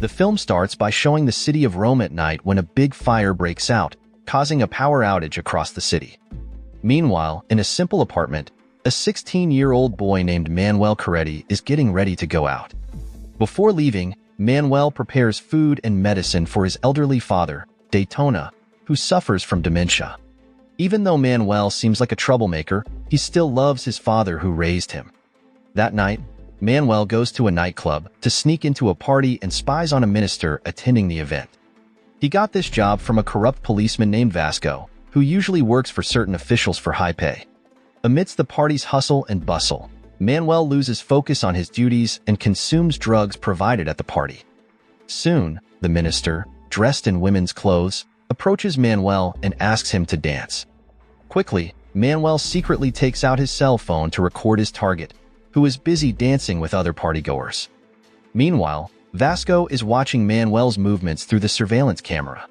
The film starts by showing the city of Rome at night when a big fire breaks out, causing a power outage across the city. Meanwhile, in a simple apartment, a 16-year-old boy named Manuel Coretti is getting ready to go out. Before leaving, Manuel prepares food and medicine for his elderly father, Daytona, who suffers from dementia. Even though Manuel seems like a troublemaker, he still loves his father who raised him. That night, Manuel goes to a nightclub to sneak into a party and spies on a minister attending the event. He got this job from a corrupt policeman named Vasco, who usually works for certain officials for high pay. Amidst the party's hustle and bustle, Manuel loses focus on his duties and consumes drugs provided at the party. Soon, the minister, dressed in women's clothes, approaches Manuel and asks him to dance. Quickly, Manuel secretly takes out his cell phone to record his target, who is busy dancing with other partygoers. Meanwhile, Vasco is watching Manuel's movements through the surveillance camera.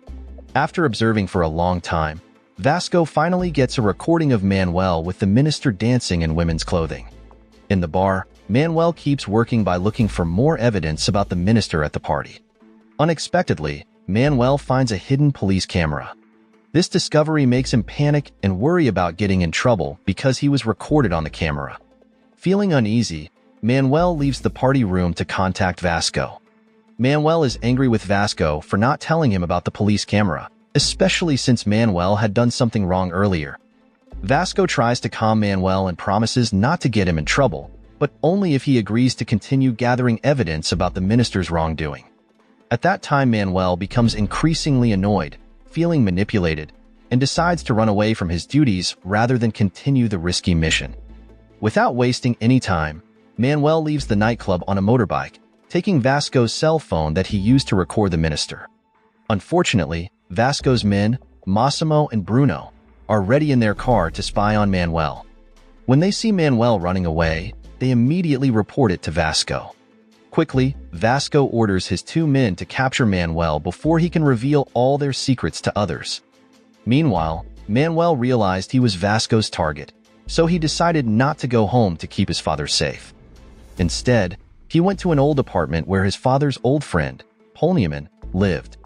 After observing for a long time, Vasco finally gets a recording of Manuel with the minister dancing in women's clothing. In the bar, Manuel keeps working by looking for more evidence about the minister at the party. Unexpectedly, Manuel finds a hidden police camera. This discovery makes him panic and worry about getting in trouble because he was recorded on the camera. Feeling uneasy, Manuel leaves the party room to contact Vasco. Manuel is angry with Vasco for not telling him about the police camera, especially since Manuel had done something wrong earlier. Vasco tries to calm Manuel and promises not to get him in trouble, but only if he agrees to continue gathering evidence about the minister's wrongdoing. At that time, Manuel becomes increasingly annoyed, feeling manipulated, and decides to run away from his duties rather than continue the risky mission. Without wasting any time, Manuel leaves the nightclub on a motorbike, taking Vasco's cell phone that he used to record the minister. Unfortunately, Vasco's men, Massimo and Bruno, are ready in their car to spy on Manuel. When they see Manuel running away, they immediately report it to Vasco. Quickly, Vasco orders his 2 men to capture Manuel before he can reveal all their secrets to others. Meanwhile, Manuel realized he was Vasco's target, so he decided not to go home to keep his father safe. Instead, he went to an old apartment where his father's old friend, Polniaman, lived.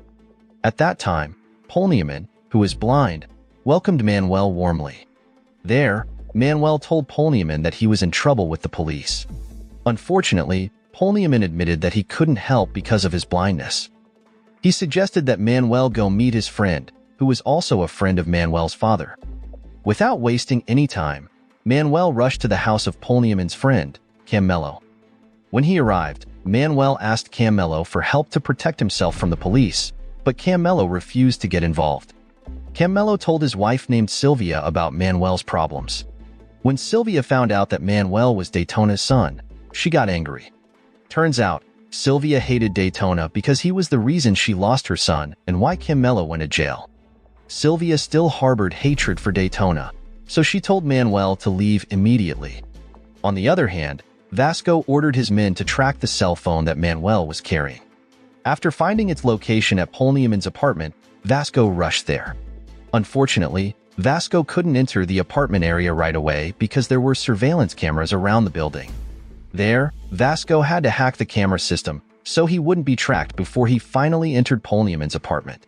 At that time, Polniaman, who is blind, welcomed Manuel warmly. There, Manuel told Polniaman that he was in trouble with the police. Unfortunately, Polniaman admitted that he couldn't help because of his blindness. He suggested that Manuel go meet his friend, who was also a friend of Manuel's father. Without wasting any time, Manuel rushed to the house of Polniaman's friend, Cammello. When he arrived, Manuel asked Cammello for help to protect himself from the police, but Cammello refused to get involved. Cammello told his wife named Sylvia about Manuel's problems. When Sylvia found out that Manuel was Daytona's son, she got angry. Turns out, Sylvia hated Daytona because he was the reason she lost her son and why Cammello went to jail. Sylvia still harbored hatred for Daytona, so she told Manuel to leave immediately. On the other hand, Vasco ordered his men to track the cell phone that Manuel was carrying. After finding its location at Polniaman's apartment, Vasco rushed there. Unfortunately, Vasco couldn't enter the apartment area right away because there were surveillance cameras around the building. There, Vasco had to hack the camera system so he wouldn't be tracked before he finally entered Polniaman's apartment.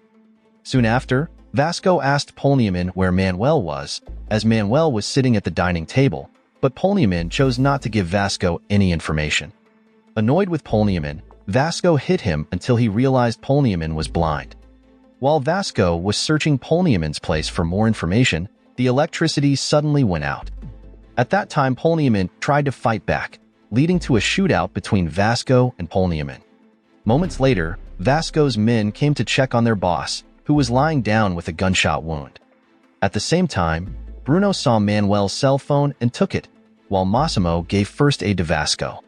Soon after, Vasco asked Polniaman where Manuel was, as Manuel was sitting at the dining table, but Polniaman chose not to give Vasco any information. Annoyed with Polniaman, Vasco hit him until he realized Polniaman was blind. While Vasco was searching Polniaman's place for more information, the electricity suddenly went out. At that time, Polniaman tried to fight back, leading to a shootout between Vasco and Polniaman. Moments later, Vasco's men came to check on their boss, who was lying down with a gunshot wound. At the same time, Bruno saw Manuel's cell phone and took it, while Massimo gave first aid to Vasco.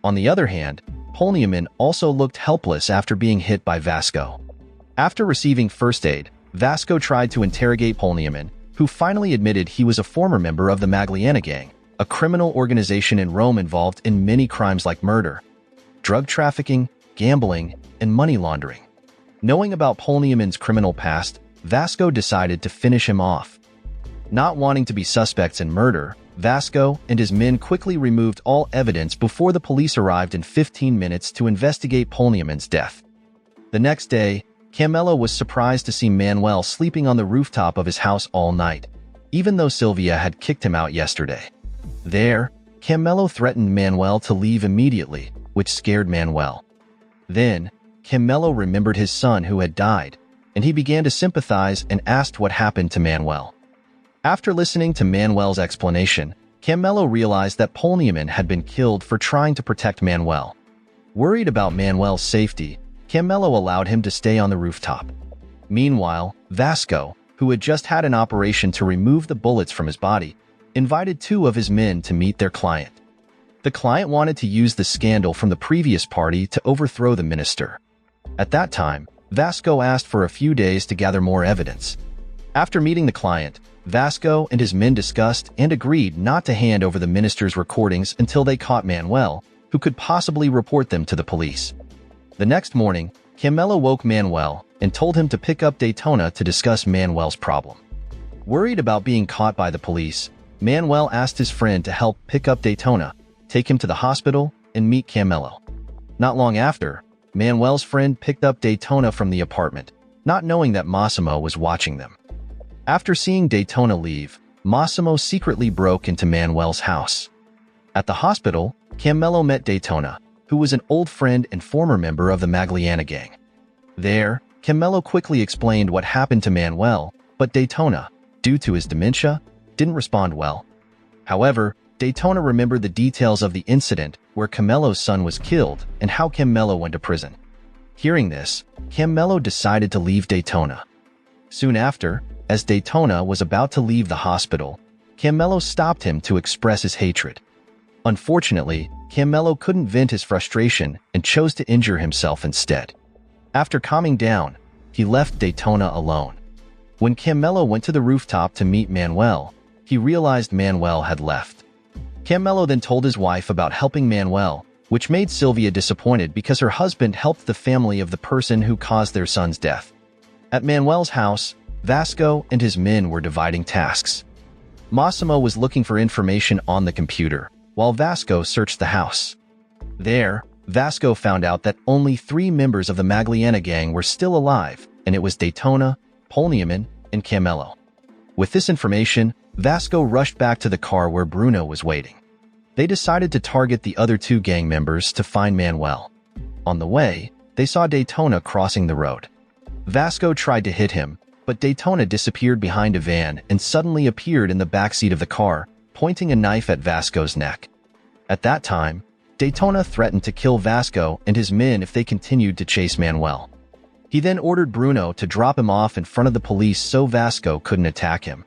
On the other hand, Polniaman also looked helpless after being hit by Vasco. After receiving first aid, Vasco tried to interrogate Polniaman, who finally admitted he was a former member of the Magliana gang, a criminal organization in Rome involved in many crimes like murder, drug trafficking, gambling, and money laundering. Knowing about Polniaman's criminal past, Vasco decided to finish him off. Not wanting to be suspects in murder, Vasco and his men quickly removed all evidence before the police arrived in 15 minutes to investigate Polniaman's death. The next day, Camillo was surprised to see Manuel sleeping on the rooftop of his house all night, even though Sylvia had kicked him out yesterday. There, Camillo threatened Manuel to leave immediately, which scared Manuel. Then, Camillo remembered his son who had died, and he began to sympathize and asked what happened to Manuel. After listening to Manuel's explanation, Camillo realized that Polniaman had been killed for trying to protect Manuel. Worried about Manuel's safety, Camillo allowed him to stay on the rooftop. Meanwhile, Vasco, who had just had an operation to remove the bullets from his body, invited 2 of his men to meet their client. The client wanted to use the scandal from the previous party to overthrow the minister. At that time, Vasco asked for a few days to gather more evidence. After meeting the client, Vasco and his men discussed and agreed not to hand over the minister's recordings until they caught Manuel, who could possibly report them to the police. The next morning, Camillo woke Manuel and told him to pick up Daytona to discuss Manuel's problem. Worried about being caught by the police, Manuel asked his friend to help pick up Daytona, take him to the hospital, and meet Camillo. Not long after, Manuel's friend picked up Daytona from the apartment, not knowing that Massimo was watching them. After seeing Daytona leave, Massimo secretly broke into Manuel's house. At the hospital, Camillo met Daytona, who was an old friend and former member of the Magliana gang. There, Camillo quickly explained what happened to Manuel, but Daytona, due to his dementia, didn't respond well. However, Daytona remembered the details of the incident where Camillo's son was killed and how Camillo went to prison. Hearing this, Camillo decided to leave Daytona. Soon after, as Daytona was about to leave the hospital, Camillo stopped him to express his hatred. Unfortunately, Camillo couldn't vent his frustration and chose to injure himself instead. After calming down, he left Daytona alone. When Camillo went to the rooftop to meet Manuel, he realized Manuel had left. Camillo then told his wife about helping Manuel, which made Sylvia disappointed because her husband helped the family of the person who caused their son's death. At Manuel's house, Vasco and his men were dividing tasks. Massimo was looking for information on the computer, while Vasco searched the house. There, Vasco found out that only 3 members of the Magliana gang were still alive, and it was Daytona, Polniaman, and Camillo. With this information, Vasco rushed back to the car where Bruno was waiting. They decided to target the other 2 gang members to find Manuel. On the way, they saw Daytona crossing the road. Vasco tried to hit him, but Daytona disappeared behind a van and suddenly appeared in the backseat of the car, pointing a knife at Vasco's neck. At that time, Daytona threatened to kill Vasco and his men if they continued to chase Manuel. He then ordered Bruno to drop him off in front of the police so Vasco couldn't attack him.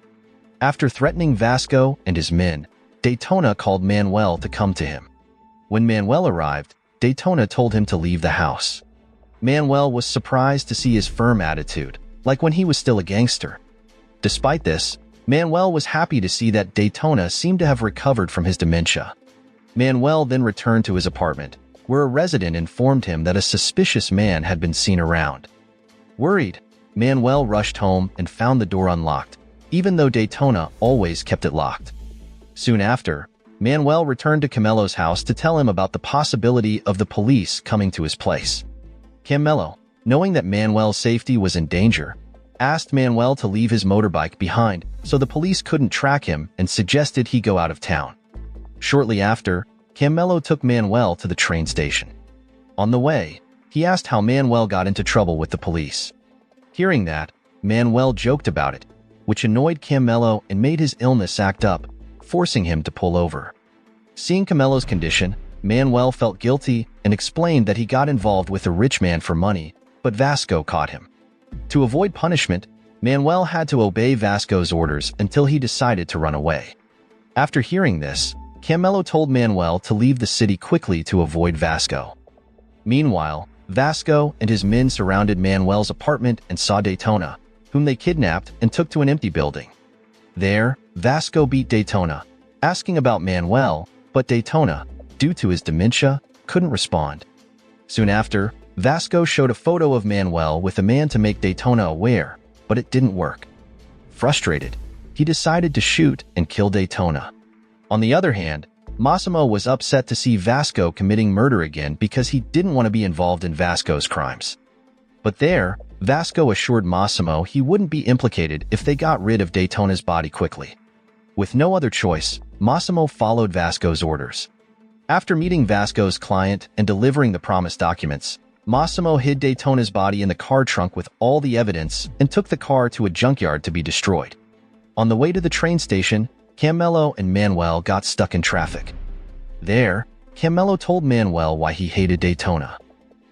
After threatening Vasco and his men, Daytona called Manuel to come to him. When Manuel arrived, Daytona told him to leave the house. Manuel was surprised to see his firm attitude, like when he was still a gangster. Despite this, Manuel was happy to see that Daytona seemed to have recovered from his dementia. Manuel then returned to his apartment, where a resident informed him that a suspicious man had been seen around. Worried, Manuel rushed home and found the door unlocked, even though Daytona always kept it locked. Soon after, Manuel returned to Camillo's house to tell him about the possibility of the police coming to his place. Camillo, knowing that Manuel's safety was in danger, asked Manuel to leave his motorbike behind so the police couldn't track him and suggested he go out of town. Shortly after, Camillo took Manuel to the train station. On the way, he asked how Manuel got into trouble with the police. Hearing that, Manuel joked about it, which annoyed Camillo and made his illness act up, forcing him to pull over. Seeing Camillo's condition, Manuel felt guilty and explained that he got involved with a rich man for money, but Vasco caught him. To avoid punishment, Manuel had to obey Vasco's orders until he decided to run away. After hearing this, Camillo told Manuel to leave the city quickly to avoid Vasco. Meanwhile, Vasco and his men surrounded Manuel's apartment and saw Daytona, whom they kidnapped and took to an empty building. There, Vasco beat Daytona, asking about Manuel, but Daytona, due to his dementia, couldn't respond. Soon after, Vasco showed a photo of Manuel with a man to make Daytona aware, but it didn't work. Frustrated, he decided to shoot and kill Daytona. On the other hand, Massimo was upset to see Vasco committing murder again because he didn't want to be involved in Vasco's crimes. But there, Vasco assured Massimo he wouldn't be implicated if they got rid of Daytona's body quickly. With no other choice, Massimo followed Vasco's orders. After meeting Vasco's client and delivering the promised documents, Massimo hid Daytona's body in the car trunk with all the evidence and took the car to a junkyard to be destroyed. On the way to the train station, Camelo and Manuel got stuck in traffic. There, Camelo told Manuel why he hated Daytona.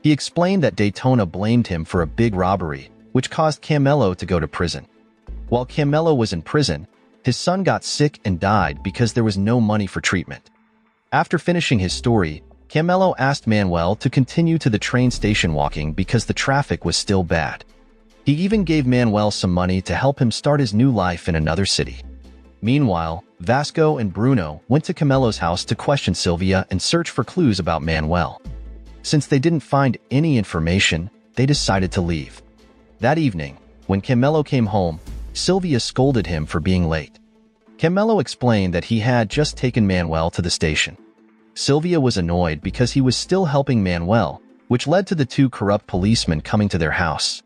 He explained that Daytona blamed him for a big robbery, which caused Camelo to go to prison. While Camelo was in prison, his son got sick and died because there was no money for treatment. After finishing his story, Camelo asked Manuel to continue to the train station walking because the traffic was still bad. He even gave Manuel some money to help him start his new life in another city. Meanwhile, Vasco and Bruno went to Camelo's house to question Sylvia and search for clues about Manuel. Since they didn't find any information, they decided to leave. That evening, when Camelo came home, Sylvia scolded him for being late. Camelo explained that he had just taken Manuel to the station. Sylvia was annoyed because he was still helping Manuel, which led to the two corrupt policemen coming to their house.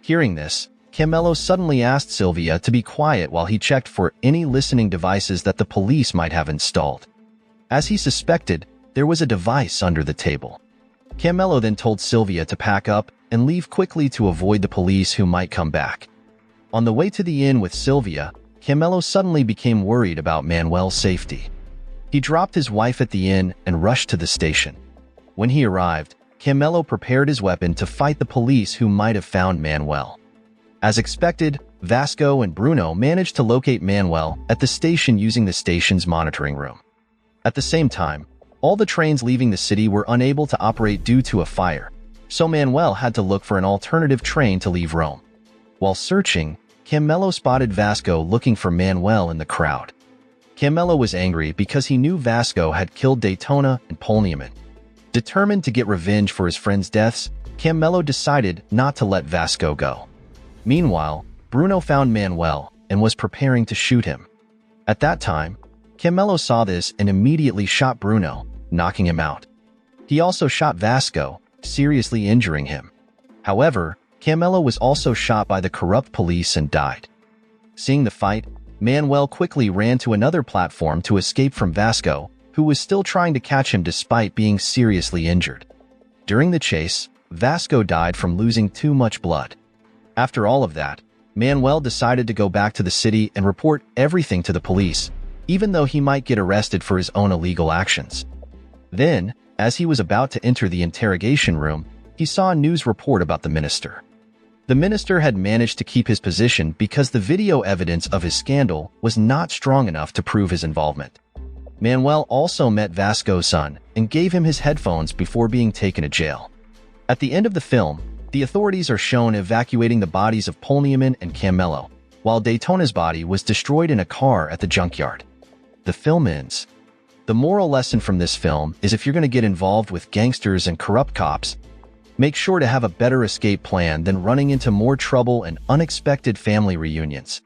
Hearing this, Camelo suddenly asked Sylvia to be quiet while he checked for any listening devices that the police might have installed. As he suspected, there was a device under the table. Camelo then told Sylvia to pack up and leave quickly to avoid the police who might come back. On the way to the inn with Sylvia, Camelo suddenly became worried about Manuel's safety. He dropped his wife at the inn and rushed to the station. When he arrived, Camelo prepared his weapon to fight the police who might have found Manuel. As expected, Vasco and Bruno managed to locate Manuel at the station using the station's monitoring room. At the same time, all the trains leaving the city were unable to operate due to a fire, so Manuel had to look for an alternative train to leave Rome. While searching, Camelo spotted Vasco looking for Manuel in the crowd. Camelo was angry because he knew Vasco had killed Daytona and Polniaman. Determined to get revenge for his friends' deaths, Camelo decided not to let Vasco go. Meanwhile, Bruno found Manuel and was preparing to shoot him. At that time, Camelo saw this and immediately shot Bruno, knocking him out. He also shot Vasco, seriously injuring him. However, Camelo was also shot by the corrupt police and died. Seeing the fight, Manuel quickly ran to another platform to escape from Vasco, who was still trying to catch him despite being seriously injured. During the chase, Vasco died from losing too much blood. After all of that, Manuel decided to go back to the city and report everything to the police, even though he might get arrested for his own illegal actions. Then, as he was about to enter the interrogation room, he saw a news report about the minister. The minister had managed to keep his position because the video evidence of his scandal was not strong enough to prove his involvement. Manuel also met Vasco's son and gave him his headphones before being taken to jail. At the end of the film, the authorities are shown evacuating the bodies of Polniaman and Camelo, while Daytona's body was destroyed in a car at the junkyard. The film ends. The moral lesson from this film is if you're going to get involved with gangsters and corrupt cops, make sure to have a better escape plan than running into more trouble and unexpected family reunions.